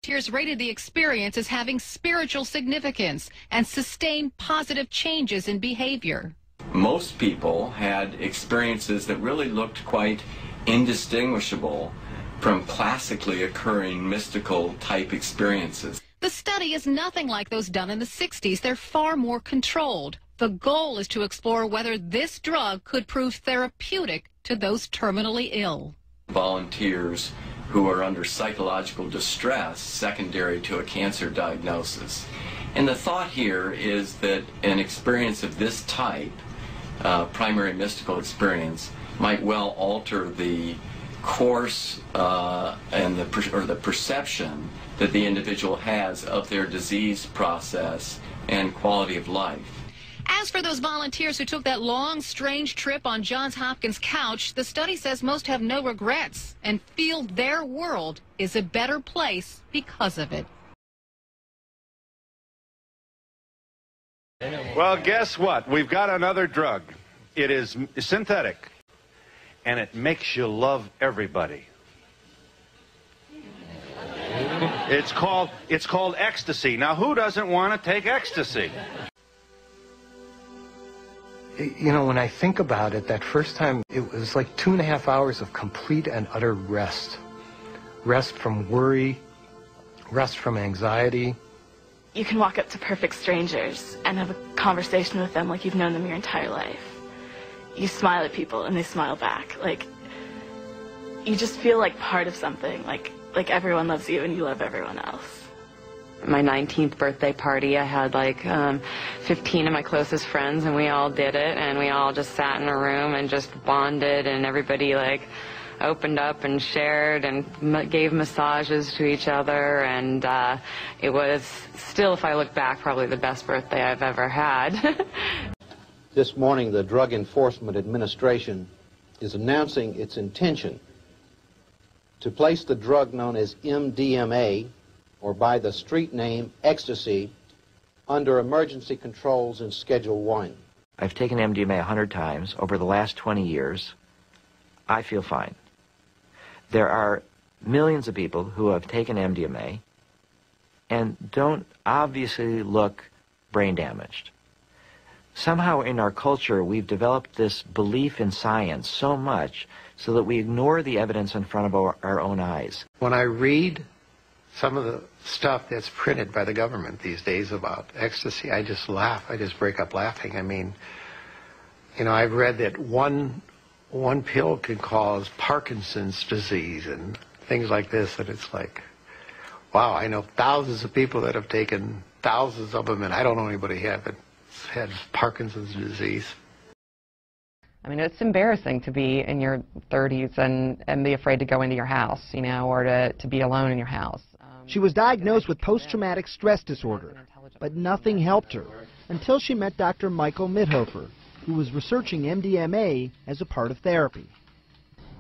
volunteers rated the experience as having spiritual significance and sustained positive changes in behavior. Most people had experiences that really looked quite indistinguishable from classically occurring mystical type experiences. The study is nothing like those done in the 60s. They're far more controlled. The goal is to explore whether this drug could prove therapeutic to those terminally ill. Volunteers who are under psychological distress secondary to a cancer diagnosis. And the thought here is that an experience of this type, primary mystical experience, might well alter the course and the perception that the individual has of their disease process and quality of life. As for those volunteers who took that long, strange trip on Johns Hopkins couch, the study says most have no regrets and feel their world is a better place because of it. Well, guess what? We've got another drug. It is synthetic, and it makes you love everybody. It's called ecstasy. Now, who doesn't want to take ecstasy? You know, when I think about it, that first time, it was like 2.5 hours of complete and utter rest. Rest from worry, rest from anxiety. You can walk up to perfect strangers and have a conversation with them like you've known them your entire life. You smile at people and they smile back. Like, you just feel like part of something, like everyone loves you and you love everyone else. My 19th birthday party, I had like 15 of my closest friends, and we all did it, and we all just sat in a room and just bonded, and everybody like opened up and shared and gave massages to each other, and it was still, if I look back, probably the best birthday I've ever had. This morning, the Drug Enforcement Administration is announcing its intention to place the drug known as MDMA, or by the street name ecstasy, under emergency controls in Schedule 1. I've taken MDMA 100 times over the last 20 years. I feel fine. There are millions of people who have taken MDMA and don't obviously look brain damaged. Somehow in our culture, we've developed this belief in science so much so that we ignore the evidence in front of our own eyes. When I read some of the stuff that's printed by the government these days about ecstasy, I just laugh. I just break up laughing. I mean, you know, I've read that one pill can cause Parkinson's disease and things like this, and it's like, wow, I know thousands of people that have taken thousands of them, and I don't know anybody who had Parkinson's disease. I mean, it's embarrassing to be in your 30s and be afraid to go into your house, you know, or to be alone in your house. She was diagnosed with post-traumatic stress disorder, but nothing helped her until she met Dr. Michael Mithoefer, who was researching MDMA as a part of therapy.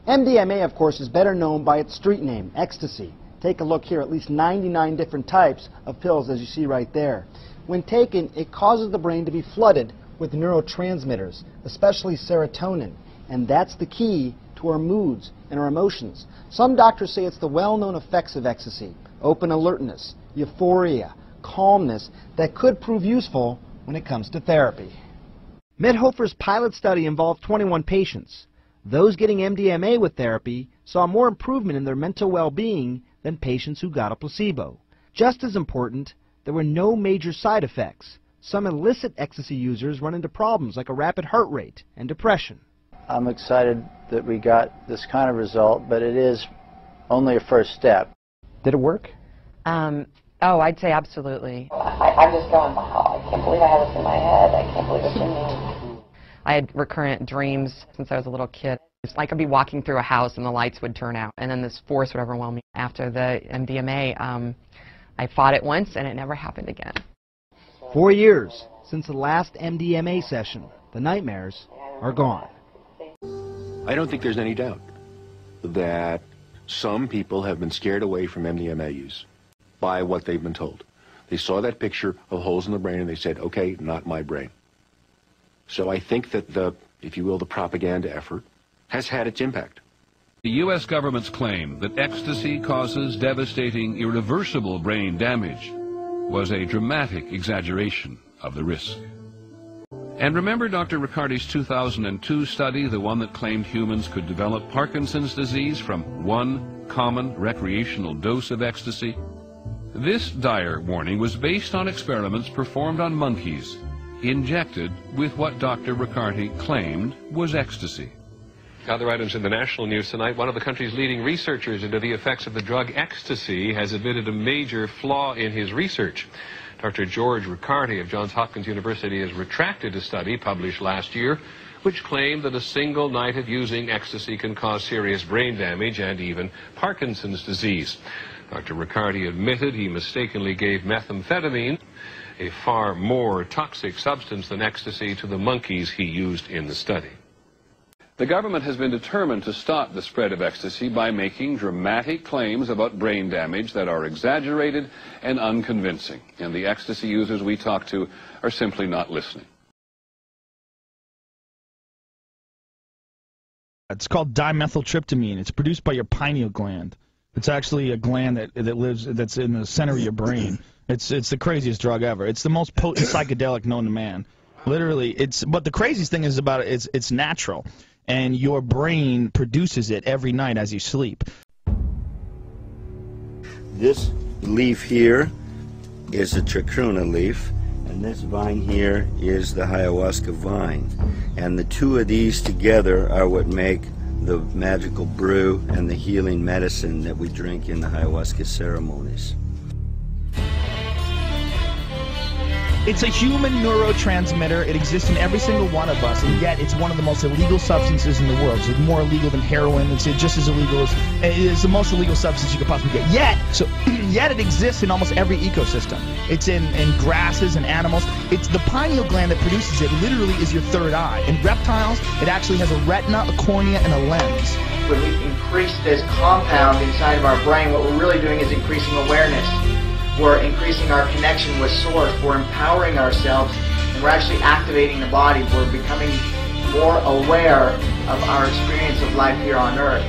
MDMA, of course, is better known by its street name, ecstasy. Take a look here, at least 99 different types of pills, as you see right there. When taken, it causes the brain to be flooded with neurotransmitters, especially serotonin, and that's the key to our moods and our emotions. Some doctors say it's the well-known effects of ecstasy: open alertness, euphoria, calmness, that could prove useful when it comes to therapy. Mithoefer's pilot study involved 21 patients. Those getting MDMA with therapy saw more improvement in their mental well-being than patients who got a placebo. Just as important, there were no major side effects. Some illicit ecstasy users run into problems like a rapid heart rate and depression. I'm excited that we got this kind of result, but it is only a first step. Did it work? Oh, I'd say absolutely. I'm just going, wow, I can't believe I have this in my head. I can't believe it's in me. I had recurrent dreams since I was a little kid. It's like I'd be walking through a house and the lights would turn out, and then this force would overwhelm me. After the MDMA, I fought it once, and it never happened again. 4 years since the last MDMA session. The nightmares are gone. I don't think there's any doubt that some people have been scared away from MDMA use by what they've been told. They saw that picture of holes in the brain and they said, okay, not my brain. So I think that the, if you will, the propaganda effort has had its impact. The U.S. government's claim that ecstasy causes devastating, irreversible brain damage was a dramatic exaggeration of the risk. And remember Dr. Riccardi's 2002 study, the one that claimed humans could develop Parkinson's disease from one common recreational dose of ecstasy? This dire warning was based on experiments performed on monkeys, injected with what Dr. Riccardi claimed was ecstasy. Other items in the national news tonight. One of the country's leading researchers into the effects of the drug ecstasy has admitted a major flaw in his research. Dr. George Riccardi of Johns Hopkins University has retracted a study published last year which claimed that a single night of using ecstasy can cause serious brain damage and even Parkinson's disease. Dr. Riccardi admitted he mistakenly gave methamphetamine, a far more toxic substance than ecstasy, to the monkeys he used in the study. The government has been determined to stop the spread of ecstasy by making dramatic claims about brain damage that are exaggerated and unconvincing. And the ecstasy users we talk to are simply not listening. It's called dimethyltryptamine. It's produced by your pineal gland. It's actually a gland that's in the center of your brain. It's the craziest drug ever. It's the most potent psychedelic known to man. Literally, but the craziest thing is about it, it's natural. And your brain produces it every night as you sleep. This leaf here is a chacruna leaf, and this vine here is the ayahuasca vine. And the two of these together are what make the magical brew and the healing medicine that we drink in the ayahuasca ceremonies. It's a human neurotransmitter. It exists in every single one of us, and yet it's one of the most illegal substances in the world. It's more illegal than heroin. It's just as illegal as it is the most illegal substance you could possibly get. Yet it exists in almost every ecosystem. It's in grasses and animals. It's the pineal gland that produces it. Literally, is your third eye. In reptiles, it actually has a retina, a cornea, and a lens. When we increase this compound inside of our brain, what we're really doing is increasing awareness. We're increasing our connection with Source. We're empowering ourselves, and we're actually activating the body. We're becoming more aware of our experience of life here on Earth.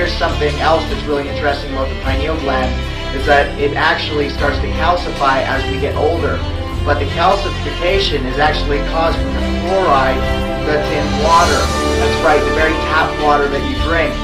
Here's something else that's really interesting about the pineal gland, is that it actually starts to calcify as we get older. But the calcification is actually caused from the fluoride that's in water. That's right, the very tap water that you drink.